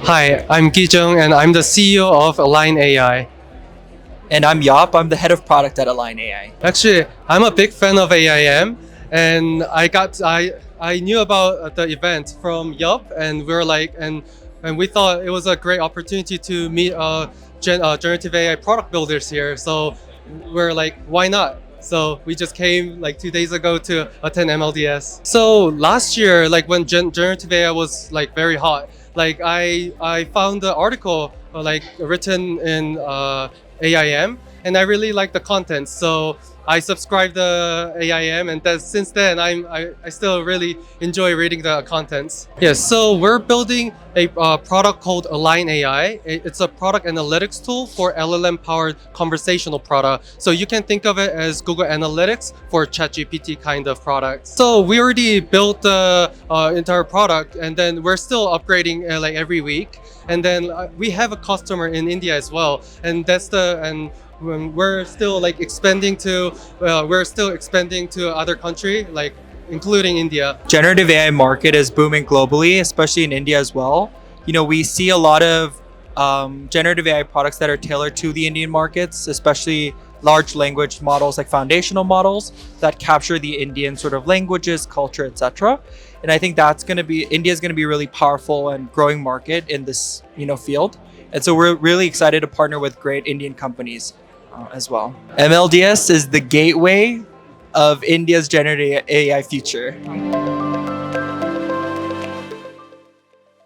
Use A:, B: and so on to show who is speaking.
A: Hi, I'm Gijung and I'm the CEO of Align AI.
B: And I'm Yeop. I'm the head of product at Align AI.
A: Actually, I'm a big fan of AIM and I knew about the event from Yeop and we were like and we thought it was a great opportunity to meet generative AI product builders here. So we're like, why not? So we just came like 2 days ago to attend MLDS. So last year, like when generative AI was like very hot, like I found the article like written in AIM, and I really like the content. So I subscribed to AIM, and since then I still really enjoy reading the contents. Yes, so we're building a product called Align AI. It's a product analytics tool for LLM-powered conversational product. So you can think of it as Google Analytics for ChatGPT kind of product. So we already built the entire product, and then we're still upgrading like every week. And then we have a customer in India as well, and we're still like expanding to other country like including India.
B: Generative AI market is booming globally, especially in India as well. We see a lot of generative AI products that are tailored to the Indian markets, especially large language models like foundational models that capture the Indian sort of languages, culture, etc. And I think India is going to be a really powerful and growing market in this field. And so we're really excited to partner with great Indian companies as well. MLDS is the gateway of India's generative AI future.